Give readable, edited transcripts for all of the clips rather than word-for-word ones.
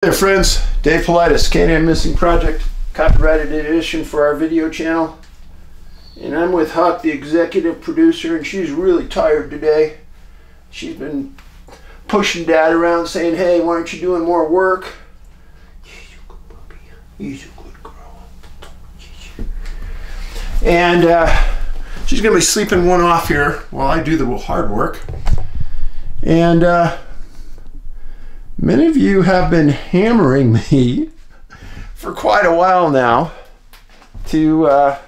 Hey friends, Dave Paulides, CanAm Missing Project, copyrighted edition for our video channel. And I'm with Huck, the executive producer, and she's really tired today. She's been pushing Dad around saying, hey, why aren't you doing more work? He's a good puppy. He's a good girl. And she's going to be sleeping one off here while I do the hard work. And many of you have been hammering me for quite a while now to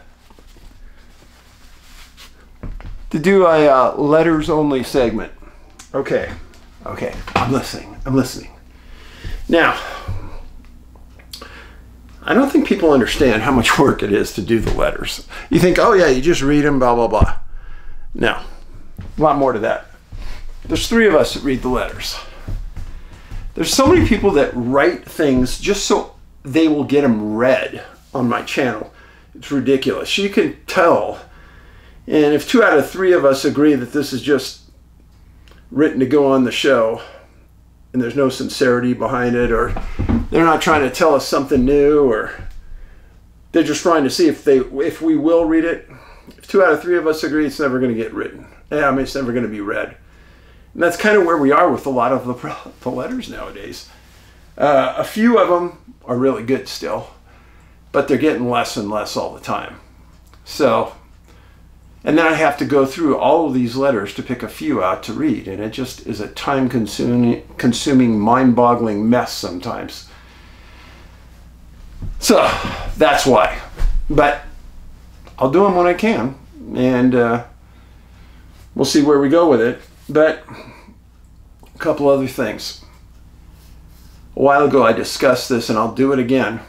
do a letters only segment. Okay, I'm listening. Now, I don't think people understand how much work it is to do the letters. You think, oh yeah, you just read them, blah, blah, blah. No, a lot more to that. There's 3 of us that read the letters. There's so many people that write things just so they will get them read on my channel. It's ridiculous. You can tell. And if 2 out of 3 of us agree that this is just written to go on the show and there's no sincerity behind it, or they're not trying to tell us something new, or they're just trying to see if we will read it. If 2 out of 3 of us agree, it's never going to get written. It's never going to be read. And that's kind of where we are with a lot of the letters nowadays. A few of them are really good still, but they're getting less and less all the time. So, and then I have to go through all of these letters to pick a few out to read, and it just is a time-consuming, mind-boggling mess sometimes. So, that's why. But I'll do them when I can, and we'll see where we go with it. But a couple other things. A while ago I discussed this, and I'll do it again.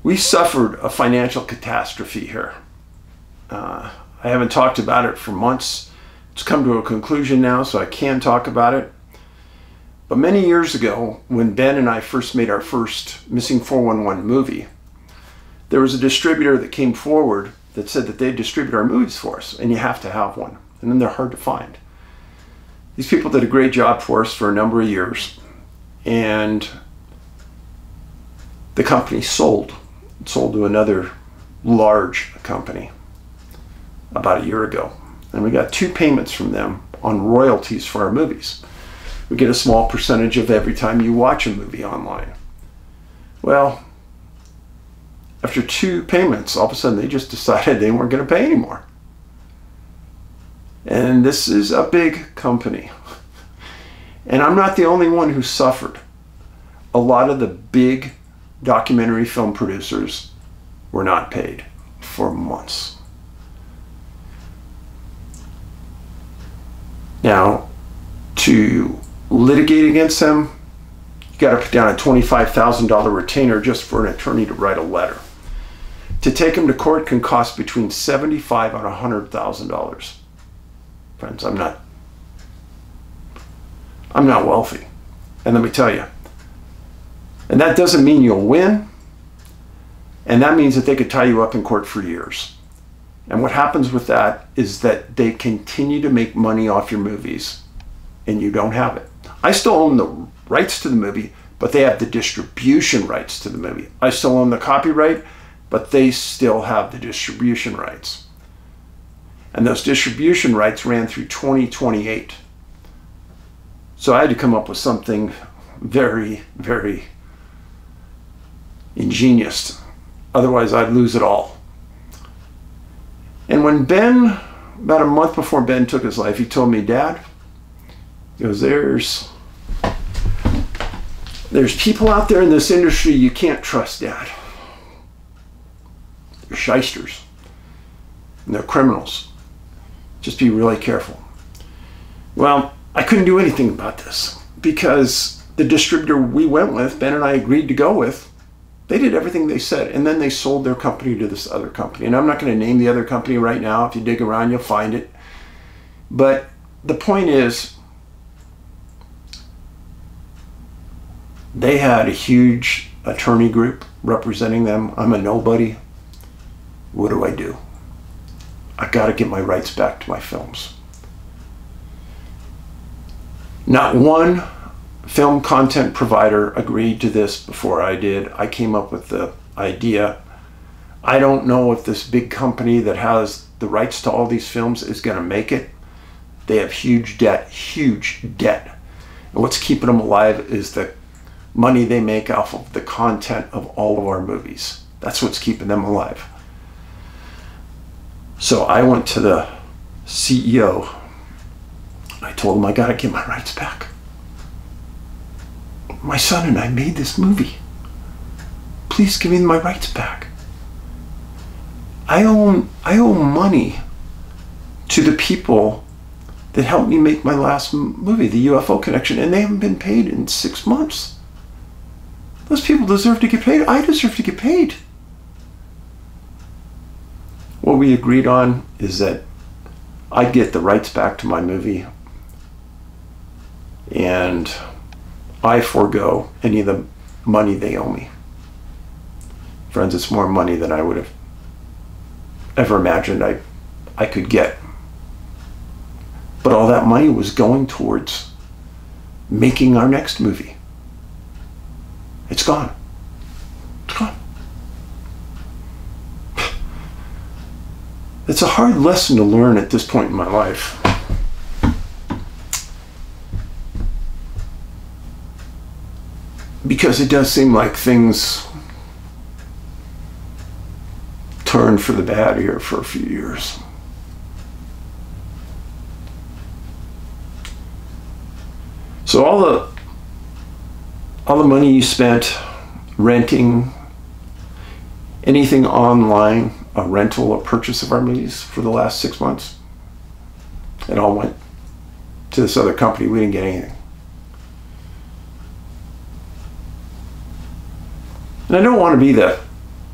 We suffered a financial catastrophe here. I haven't talked about it for months. It's come to a conclusion now, so I can talk about it. But many years ago, when Ben and I first made our first Missing 411 movie, there was a distributor that came forward that said that they'd distribute our movies for us, and you have to have one. And then they're hard to find. These people did a great job for us for a number of years, and the company sold to another large company about a year ago. And we got 2 payments from them on royalties for our movies. We get a small percentage of every time you watch a movie online. Well, after 2 payments, all of a sudden they just decided they weren't going to pay anymore. And this is a big company. And I'm not the only one who suffered. A lot of the big documentary film producers were not paid for months. Now, to litigate against them, you got to put down a $25,000 retainer just for an attorney to write a letter. To take them to court can cost between $75,000 and $100,000. Friends, I'm not wealthy. And let me tell you, and that doesn't mean you'll win, and that means that they could tie you up in court for years. And what happens with that is that they continue to make money off your movies, and you don't have it. I still own the rights to the movie, but they have the distribution rights to the movie. I still own the copyright, but they still have the distribution rights. And those distribution rights ran through 2028. So I had to come up with something very, very ingenious. Otherwise I'd lose it all. And when Ben, about a month before Ben took his life, he told me, Dad, he goes, there's people out there in this industry you can't trust, Dad. They're shysters. And they're criminals. Just be really careful. Well, I couldn't do anything about this because the distributor we went with, Ben and I agreed to go with, they did everything they said, and then they sold their company to this other company. And I'm not going to name the other company right now. If you dig around, you'll find it. But the point is, they had a huge attorney group representing them. I'm a nobody. What do? I got to get my rights back to my films. Not one film content provider agreed to this before I did. I came up with the idea. I don't know if this big company that has the rights to all these films is going to make it. They have huge debt, huge debt. And what's keeping them alive is the money they make off of the content of all of our movies. That's what's keeping them alive. So I went to the CEO. I told him I got to get my rights back. My son and I made this movie. Please give me my rights back. I owe money to the people that helped me make my last movie, The UFO Connection, and they haven't been paid in 6 months. Those people deserve to get paid. I deserve to get paid. What we agreed on is that I'd get the rights back to my movie, and I forego any of the money they owe me. Friends, it's more money than I would have ever imagined I could get. But all that money was going towards making our next movie. It's gone. It's gone. It's a hard lesson to learn at this point in my life. Because it does seem like things turned for the bad here for a few years. So all the money you spent renting anything online, a rental or purchase of our movies for the last 6 months, it all went to this other company. We didn't get anything. And I don't want to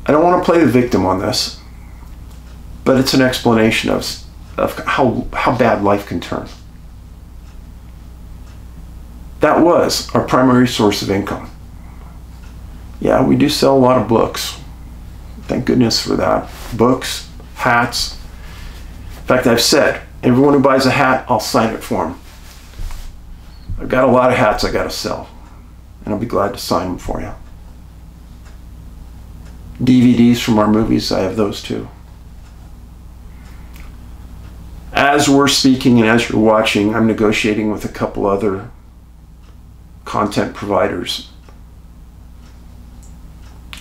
I don't want to play the victim on this, but it's an explanation of how bad life can turn. That was our primary source of income. Yeah, we do sell a lot of books. Thank goodness for that. Books, hats. In fact, I've said, everyone who buys a hat, I'll sign it for them. I've got a lot of hats I got to sell, and I'll be glad to sign them for you. DVDs from our movies, I have those too. As we're speaking and as you're watching, I'm negotiating with a couple other content providers,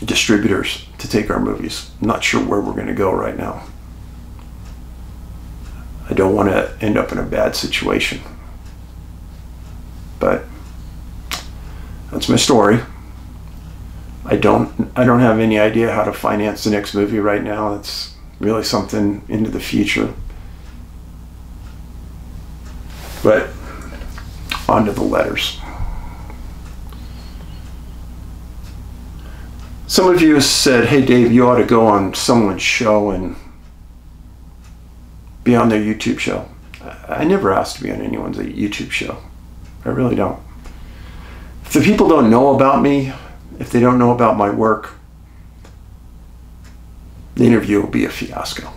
distributors, to take our movies. I'm not sure where we're going to go right now. I don't want to end up in a bad situation. But that's my story. I don't have any idea how to finance the next movie right now. It's really something into the future. But on to the letters. Some of you said, hey Dave, you ought to go on someone's show and be on their YouTube show. I never asked to be on anyone's YouTube show. I really don't. If the people don't know about me, if they don't know about my work, the interview will be a fiasco.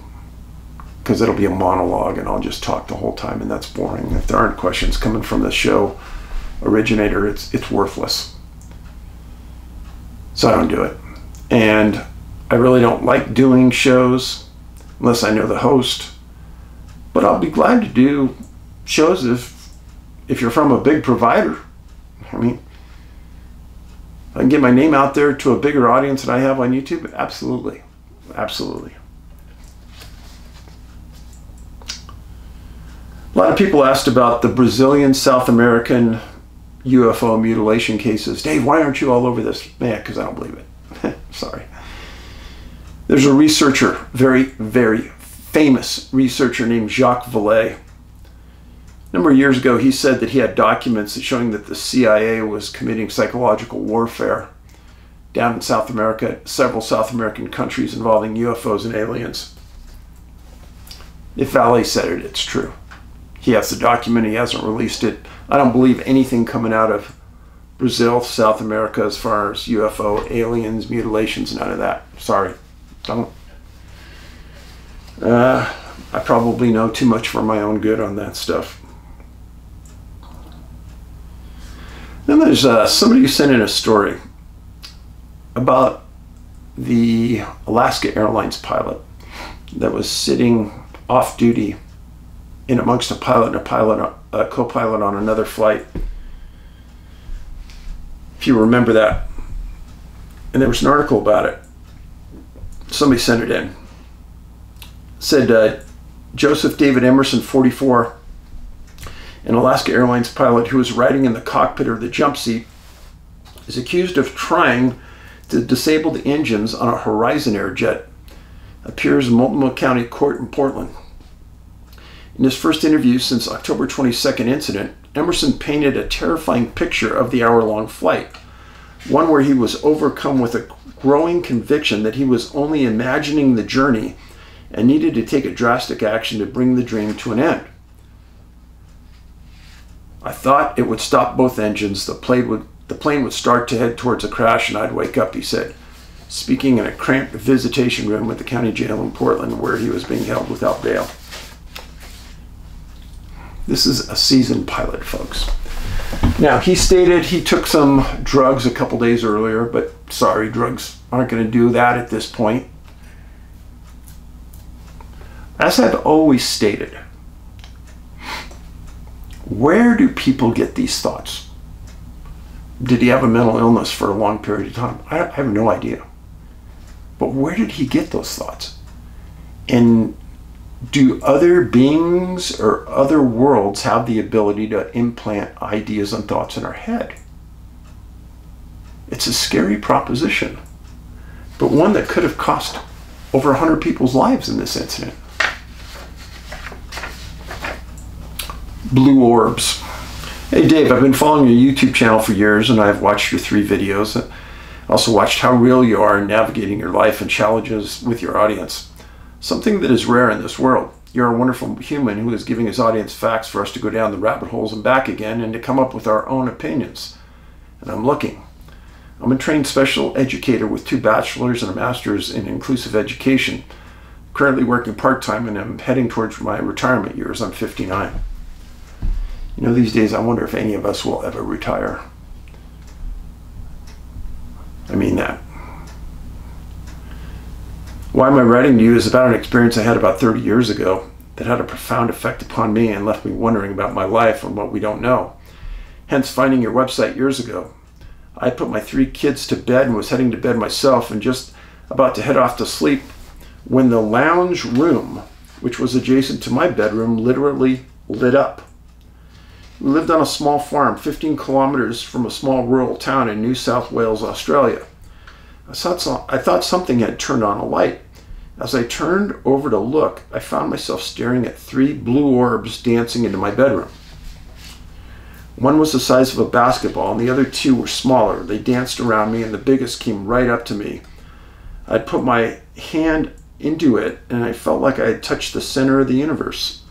Because it'll be a monologue and I'll just talk the whole time, and that's boring. If there aren't questions coming from the show originator, it's worthless. So I don't do it. And I really don't like doing shows unless I know the host. But I'll be glad to do shows if you're from a big provider. I mean, I can get my name out there to a bigger audience than I have on YouTube. Absolutely. Absolutely. A lot of people asked about the Brazilian, South American UFO mutilation cases. Dave, why aren't you all over this? Man, because I don't believe it. Sorry. There's a researcher, very, very famous researcher named Jacques Vallée. A number of years ago, he said that he had documents showing that the CIA was committing psychological warfare down in South America, several South American countries involving UFOs and aliens. If Vallée said it, it's true. He has the document, he hasn't released it. I don't believe anything coming out of Brazil, South America, as far as UFO, aliens, mutilations, none of that. Sorry, don't. I probably know too much for my own good on that stuff. Then there's somebody who sent in a story about the Alaska Airlines pilot that was sitting off duty in amongst a pilot and a co-pilot on another flight. If you remember that. And there was an article about it. Somebody sent it in. It said Joseph David Emerson, 44, an Alaska Airlines pilot who was riding in the cockpit of the jump seat, is accused of trying to disable the engines on a Horizon Air jet. Appears in Multnomah County Court in Portland. In his first interview since October 22nd incident, Emerson painted a terrifying picture of the hour-long flight, one where he was overcome with a growing conviction that he was only imagining the journey and needed to take a drastic action to bring the dream to an end. I thought it would stop both engines, the plane would start to head towards a crash, and I'd wake up, he said, speaking in a cramped visitation room at the county jail in Portland where he was being held without bail. This is a seasoned pilot, folks. Now, he stated he took some drugs a couple days earlier, but sorry, drugs aren't going to do that at this point. As I've always stated, where do people get these thoughts? Did he have a mental illness for a long period of time? I have no idea. But where did he get those thoughts? And do other beings or other worlds have the ability to implant ideas and thoughts in our head? It's a scary proposition, but one that could have cost over 100 people's lives in this incident. Blue orbs. Hey Dave, I've been following your YouTube channel for years and I've watched your 3 videos. I also watched how real you are in navigating your life and challenges with your audience. Something that is rare in this world. You're a wonderful human who is giving his audience facts for us to go down the rabbit holes and back again and to come up with our own opinions. And I'm looking. I'm a trained special educator with 2 bachelor's and a master's in inclusive education. Currently working part-time and I'm heading towards my retirement years. I'm 59. You know, these days I wonder if any of us will ever retire. I mean that. Why am I writing to you is about an experience I had about 30 years ago that had a profound effect upon me and left me wondering about my life and what we don't know. Hence finding your website years ago. I put my 3 kids to bed and was heading to bed myself and just about to head off to sleep when the lounge room, which was adjacent to my bedroom, literally lit up. We lived on a small farm 15 kilometers from a small rural town in New South Wales, Australia. I thought something had turned on a light. As I turned over to look, I found myself staring at 3 blue orbs dancing into my bedroom. One was the size of a basketball and the other 2 were smaller. They danced around me and the biggest came right up to me. I'd put my hand into it and I felt like I had touched the center of the universe.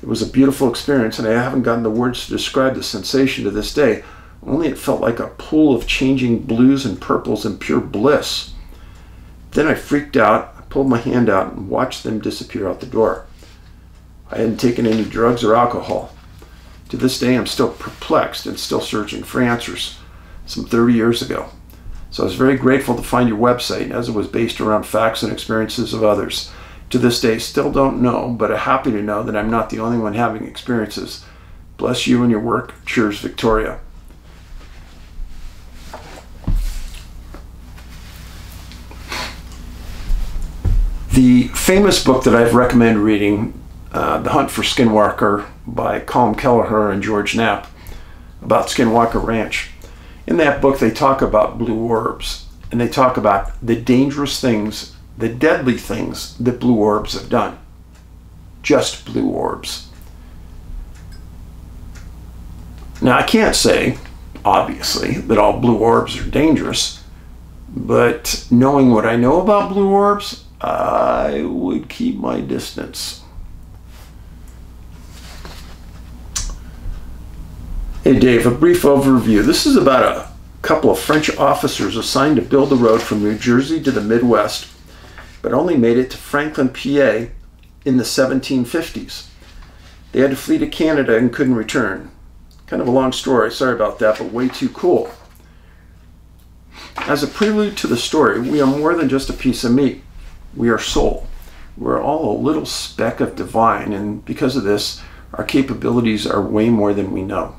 It was a beautiful experience and I haven't gotten the words to describe the sensation to this day. Only it felt like a pool of changing blues and purples and pure bliss. Then I freaked out, I pulled my hand out and watched them disappear out the door. I hadn't taken any drugs or alcohol. To this day I'm still perplexed and still searching for answers, some 30 years ago. So I was very grateful to find your website as it was based around facts and experiences of others. To this day, still don't know, but I'm happy to know that I'm not the only one having experiences. Bless you and your work. Cheers, Victoria. The famous book that I've recommended reading, The Hunt for Skinwalker by Colm Kelleher and George Knapp, about Skinwalker Ranch. In that book, they talk about blue orbs, and they talk about the dangerous things, the deadly things that blue orbs have done. Just blue orbs. Now, I can't say, obviously, that all blue orbs are dangerous, but knowing what I know about blue orbs, I would keep my distance. Hey Dave, a brief overview. This is about a couple of French officers assigned to build the road from New Jersey to the Midwest, but only made it to Franklin, PA in the 1750s. They had to flee to Canada and couldn't return. Kind of a long story, sorry about that, but way too cool. As a prelude to the story, we are more than just a piece of meat. We are soul. We're all a little speck of divine, and because of this, our capabilities are way more than we know.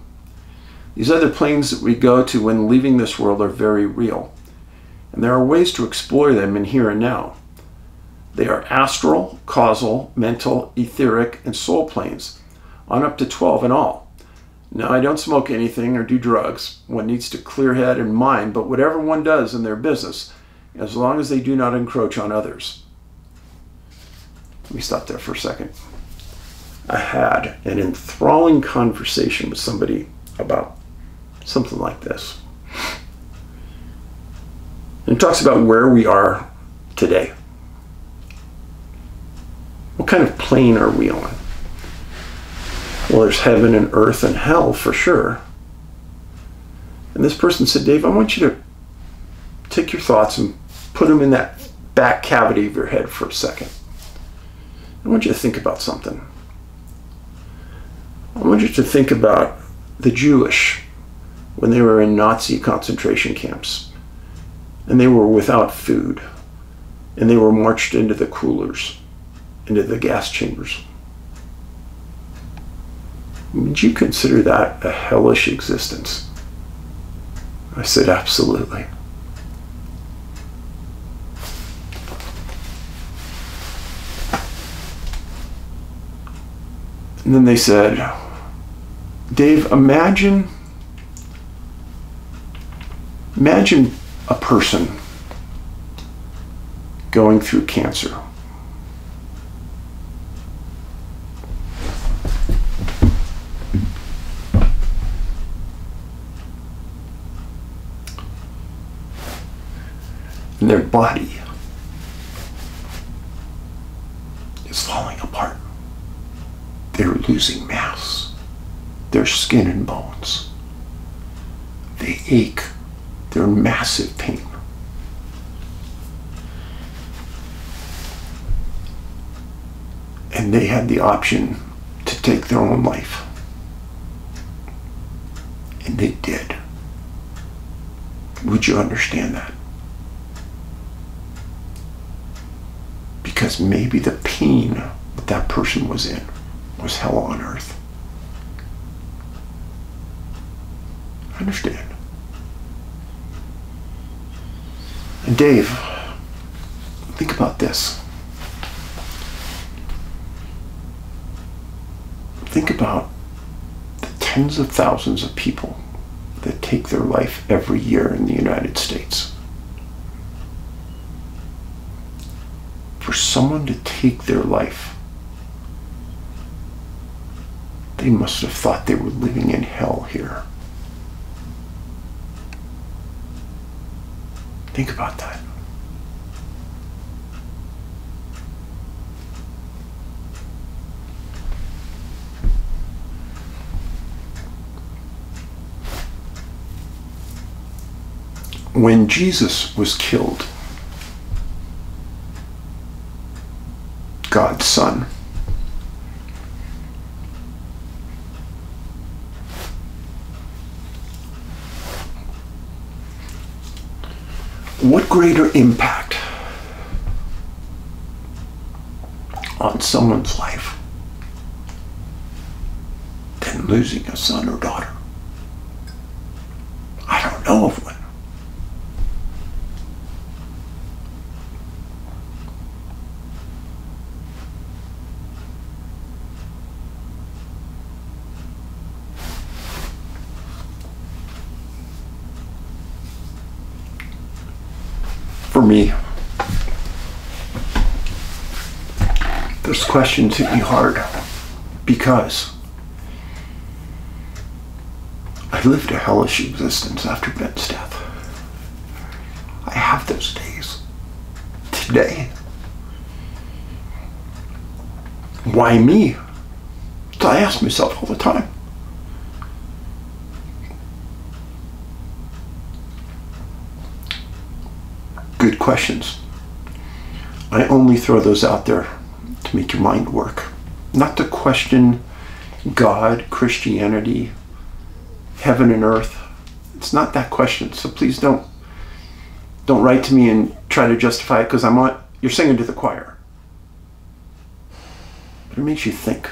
These other planes that we go to when leaving this world are very real, and there are ways to explore them in here and now. They are astral, causal, mental, etheric, and soul planes, on up to 12 in all. Now, I don't smoke anything or do drugs. One needs to clear head and mind, but whatever one does in their business, as long as they do not encroach on others. Let me stop there for a second. I had an enthralling conversation with somebody about something like this. And it talks about where we are today. What kind of plane are we on? Well, there's heaven and earth and hell for sure. And this person said, Dave, I want you to take your thoughts and put them in that back cavity of your head for a second. I want you to think about something. I want you to think about the Jewish when they were in Nazi concentration camps and they were without food and they were marched into the coolers, into the gas chambers. Would you consider that a hellish existence? I said, absolutely. And then they said, Dave, imagine a person going through cancer. And their body is falling apart. They're losing mass. Their skin and bones. They ache. They're in massive pain. And they had the option to take their own life. And they did. Would you understand that? Because maybe the pain that person was in was hell on earth. Understand? And Dave, think about this. Think about the tens of thousands of people that take their life every year in the United States. For someone to take their life, they must have thought they were living in hell here. Think about that. When Jesus was killed, God's Son, what greater impact on someone's life than losing a son or daughter? I don't know of one. For me, those questions hit me hard because I lived a hellish existence after Ben's death. I have those days today. Why me? So I ask myself all the time. Good questions. I only throw those out there to make your mind work. Not to question God, Christianity, heaven and earth? It's not that question. So please don't write to me and try to justify it because you're singing to the choir. But it makes you think.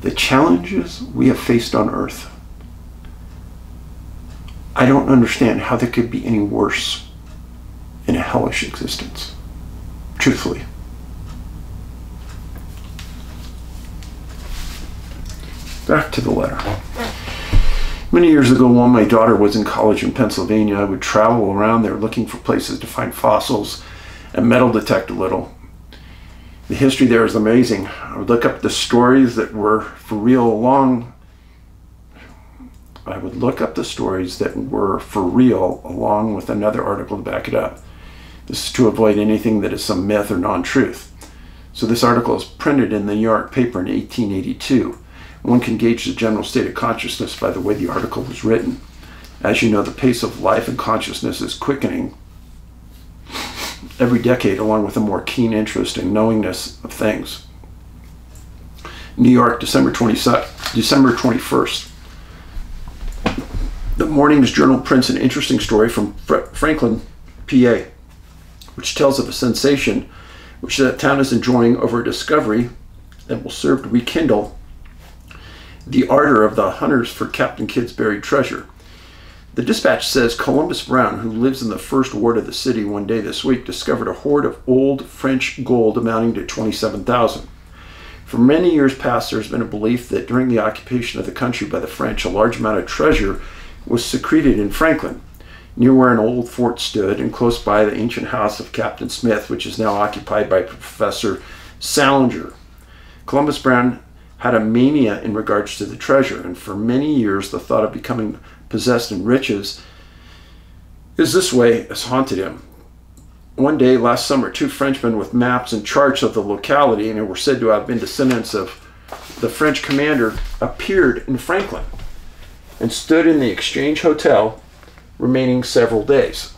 The challenges we have faced on earth, I don't understand how there could be any worse in a hellish existence. Truthfully. Back to the letter. Many years ago, while my daughter was in college in Pennsylvania, I would travel around there looking for places to find fossils and metal detect a little. The history there is amazing. I would look up the stories that were for real along with another article to back it up. This is to avoid anything that is some myth or non-truth. So this article is printed in the New York paper in 1882. One can gauge the general state of consciousness by the way the article was written. As you know, the pace of life and consciousness is quickening every decade, along with a more keen interest and knowingness of things. New York, December 21st. The Morning's Journal prints an interesting story from Franklin, PA, which tells of a sensation which that town is enjoying over a discovery that will serve to rekindle the ardor of the hunters for Captain Kidd's buried treasure. The dispatch says Columbus Brown, who lives in the first ward of the city, one day this week discovered a hoard of old French gold amounting to 27,000. For many years past, there has been a belief that during the occupation of the country by the French, a large amount of treasure was secreted in Franklin, near where an old fort stood, and close by the ancient house of Captain Smith, which is now occupied by Professor Salinger. Columbus Brown had a mania in regards to the treasure, and for many years the thought of becoming possessed in riches is this way has haunted him. One day last summer, two Frenchmen with maps and charts of the locality, and who were said to have been descendants of the French commander, appeared in Franklin and stood in the Exchange Hotel, remaining several days.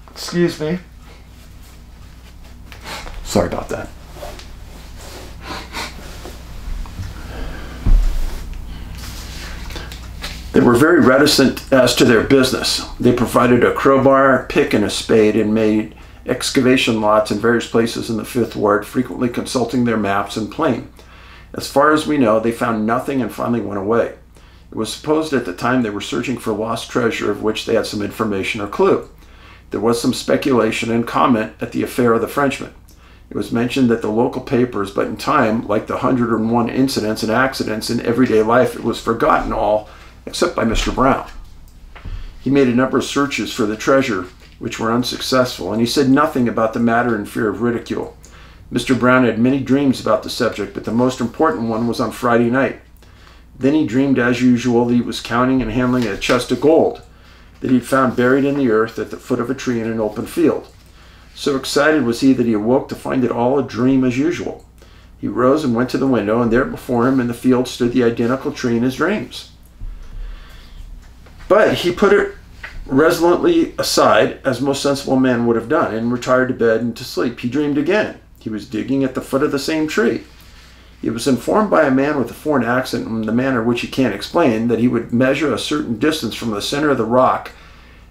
Excuse me. Sorry about that. They were very reticent as to their business. They provided a crowbar, pick, and a spade and made excavation lots in various places in the Fifth Ward, frequently consulting their maps and plane. As far as we know, they found nothing and finally went away. It was supposed at the time they were searching for lost treasure of which they had some information or clue. There was some speculation and comment at the affair of the Frenchman. It was mentioned that the local papers, but in time, like the 101 incidents and accidents in everyday life, it was forgotten all except by Mr. Brown. He made a number of searches for the treasure, which were unsuccessful, and he said nothing about the matter in fear of ridicule. Mr. Brown had many dreams about the subject, but the most important one was on Friday night. Then he dreamed, as usual, that he was counting and handling a chest of gold that he'd found buried in the earth at the foot of a tree in an open field. So excited was he that he awoke to find it all a dream as usual. He rose and went to the window, and there before him in the field stood the identical tree in his dreams. But he put it resolutely aside, as most sensible men would have done, and retired to bed and to sleep. He dreamed again. He was digging at the foot of the same tree. He was informed by a man with a foreign accent in the manner which he can't explain that he would measure a certain distance from the center of the rock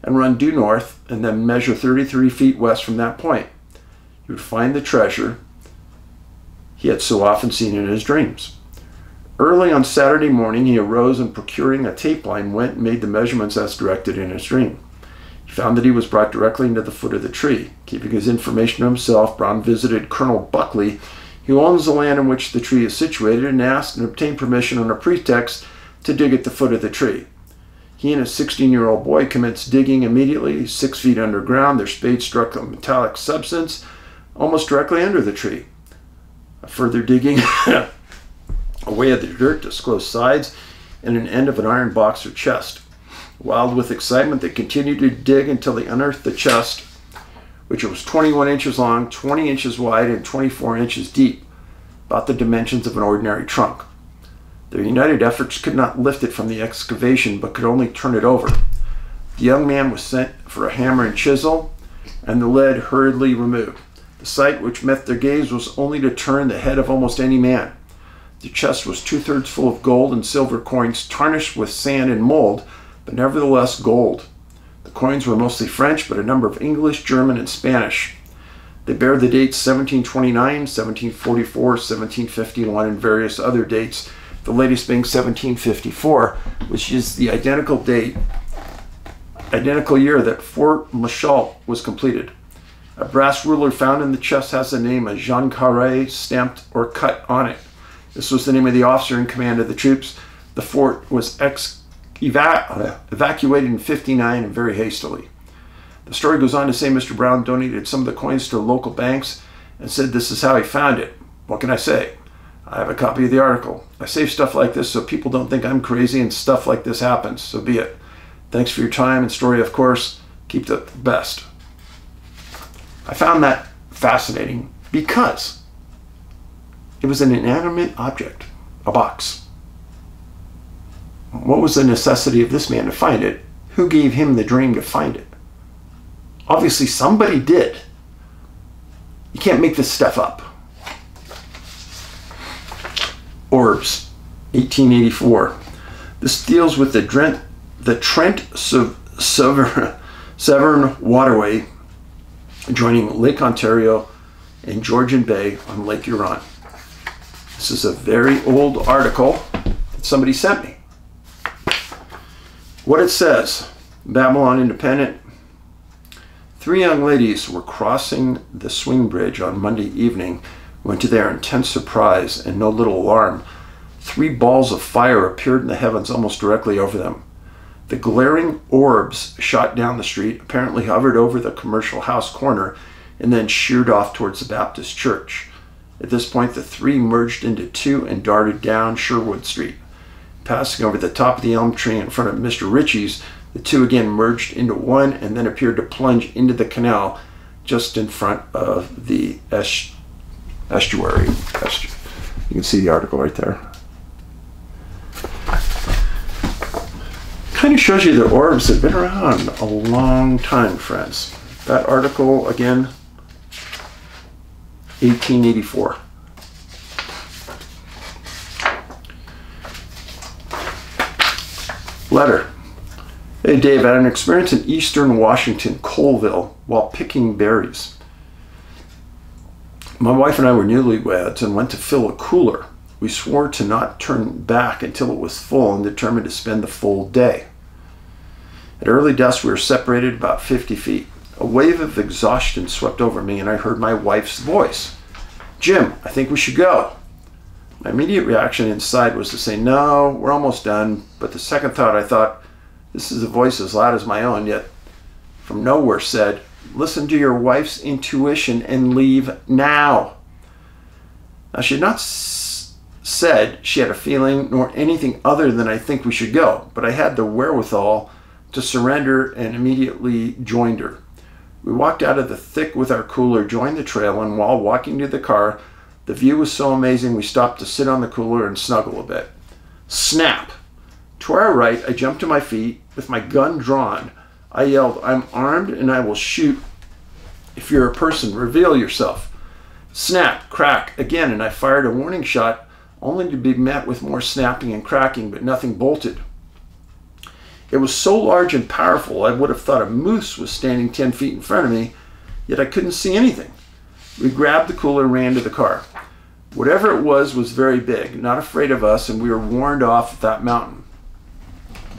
and run due north and then measure 33 feet west from that point. He would find the treasure he had so often seen in his dreams. Early on Saturday morning, he arose and, procuring a tape line, went and made the measurements as directed in his dream. He found that he was brought directly into the foot of the tree. Keeping his information to himself, Brown visited Colonel Buckley, who owns the land in which the tree is situated, and asked and obtained permission on a pretext to dig at the foot of the tree. He and his 16-year-old boy commenced digging immediately. 6 feet underground, their spade struck a metallic substance almost directly under the tree. A further digging away at the dirt disclosed sides and an end of an iron box or chest. Wild with excitement, they continued to dig until they unearthed the chest, which was 21 inches long, 20 inches wide, and 24 inches deep, about the dimensions of an ordinary trunk. Their united efforts could not lift it from the excavation, but could only turn it over. The young man was sent for a hammer and chisel, and the lead hurriedly removed. The sight which met their gaze was only to turn the head of almost any man. The chest was 2/3 full of gold and silver coins tarnished with sand and mold, but nevertheless gold. The coins were mostly French, but a number of English, German, and Spanish. They bear the dates 1729, 1744, 1751, and various other dates, the latest being 1754, which is the identical year that Fort Machault was completed. A brass ruler found in the chest has the name of Jean Carré stamped or cut on it. This was the name of the officer in command of the troops. The fort was evacuated in 59 and very hastily. The story goes on to say Mr. Brown donated some of the coins to local banks and said this is how he found it. What can I say? I have a copy of the article. I save stuff like this so people don't think I'm crazy and stuff like this happens. So be it. Thanks for your time and story, of course. Keep the best. I found that fascinating because it was an inanimate object, a box. What was the necessity of this man to find it? Who gave him the dream to find it? Obviously somebody did. You can't make this stuff up. Orbs, 1884. This deals with the Trent Severn Waterway joining Lake Ontario and Georgian Bay on Lake Huron. This is a very old article that somebody sent me. What it says, Babylon Independent. 3 young ladies were crossing the swing bridge on Monday evening when, to their intense surprise and no little alarm, 3 balls of fire appeared in the heavens almost directly over them. The glaring orbs shot down the street, apparently hovered over the commercial house corner, and then sheared off towards the Baptist church. At this point, the 3 merged into 2 and darted down Sherwood Street. Passing over the top of the elm tree in front of Mr. Ritchie's, the 2 again merged into 1 and then appeared to plunge into the canal just in front of the estuary. You can see the article right there. Kind of shows you the orbs have been around a long time, friends. That article, again, 1884. Letter. Hey Dave, I had an experience in eastern Washington, Colville, while picking berries. My wife and I were newlyweds and went to fill a cooler. We swore to not turn back until it was full and determined to spend the full day. At early dusk, we were separated about 50 feet. A wave of exhaustion swept over me and I heard my wife's voice. Jim, I think we should go. My immediate reaction inside was to say, no, we're almost done. But the second thought, I thought, this is a voice as loud as my own, yet from nowhere said, listen to your wife's intuition and leave now. Now, she had not said she had a feeling nor anything other than I think we should go, but I had the wherewithal to surrender and immediately joined her. We walked out of the thick with our cooler, joined the trail, and while walking to the car, the view was so amazing we stopped to sit on the cooler and snuggle a bit. Snap! To our right, I jumped to my feet. With my gun drawn, I yelled, I'm armed and I will shoot. If you're a person, reveal yourself. Snap, crack, again, and I fired a warning shot, only to be met with more snapping and cracking, but nothing bolted. It was so large and powerful, I would have thought a moose was standing 10 feet in front of me, yet I couldn't see anything. We grabbed the cooler and ran to the car. Whatever it was very big, not afraid of us, and we were warned off that mountain.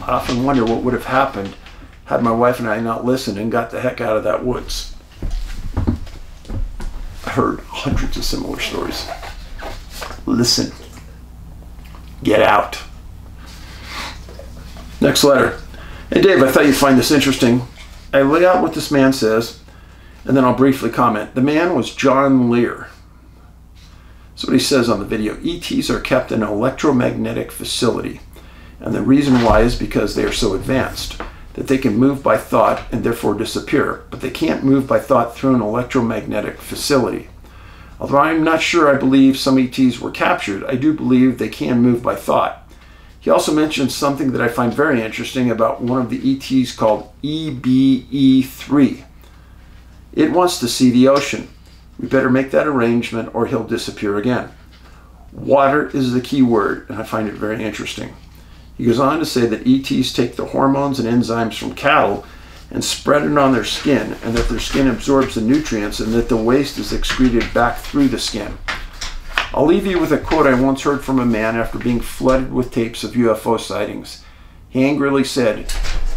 I often wonder what would have happened had my wife and I not listened and got the heck out of that woods. I heard hundreds of similar stories. Listen. Get out. Next letter. Hey Dave, I thought you'd find this interesting. I lay out what this man says, and then I'll briefly comment. The man was John Lear. That's what he says on the video. ETs are kept in an electromagnetic facility. And the reason why is because they are so advanced that they can move by thought and therefore disappear, but they can't move by thought through an electromagnetic facility. Although I'm not sure I believe some ETs were captured, I do believe they can move by thought. He also mentioned something that I find very interesting about one of the ETs called EBE3. It wants to see the ocean. We better make that arrangement or he'll disappear again. Water is the key word, and I find it very interesting. He goes on to say that ETs take the hormones and enzymes from cattle and spread it on their skin, and that their skin absorbs the nutrients, and that the waste is excreted back through the skin. I'll leave you with a quote I once heard from a man after being flooded with tapes of UFO sightings. He angrily said,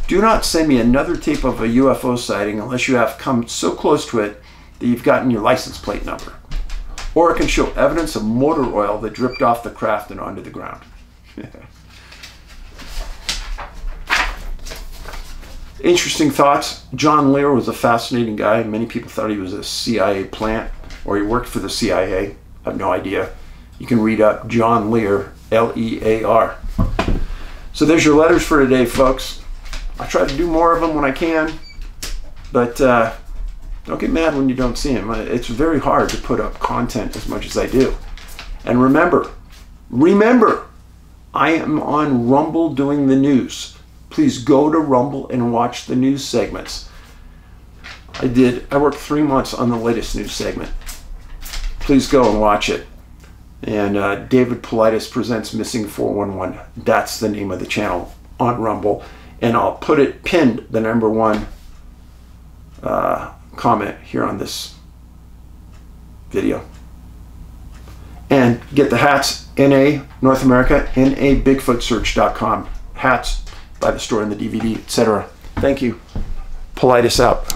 "Do not send me another tape of a UFO sighting unless you have come so close to it that you've gotten your license plate number. Or it can show evidence of motor oil that dripped off the craft and onto the ground." Interesting thoughts. John Lear was a fascinating guy. Many people thought he was a CIA plant, or he worked for the CIA. I have no idea. You can read up John Lear, L-E-A-R. So there's your letters for today, folks. I try to do more of them when I can, but don't get mad when you don't see them. It's very hard to put up content as much as I do. And remember, I am on Rumble doing the news. Please go to Rumble and watch the news segments. I worked 3 months on the latest news segment. Please go and watch it. And David Paulides presents Missing 411. That's the name of the channel on Rumble. And I'll put it pinned, the #1 comment here on this video. And get the hats, NA North America, NABigfootsearch.com. Hats, buy the store in the DVD, etc. Thank you. Paulides out.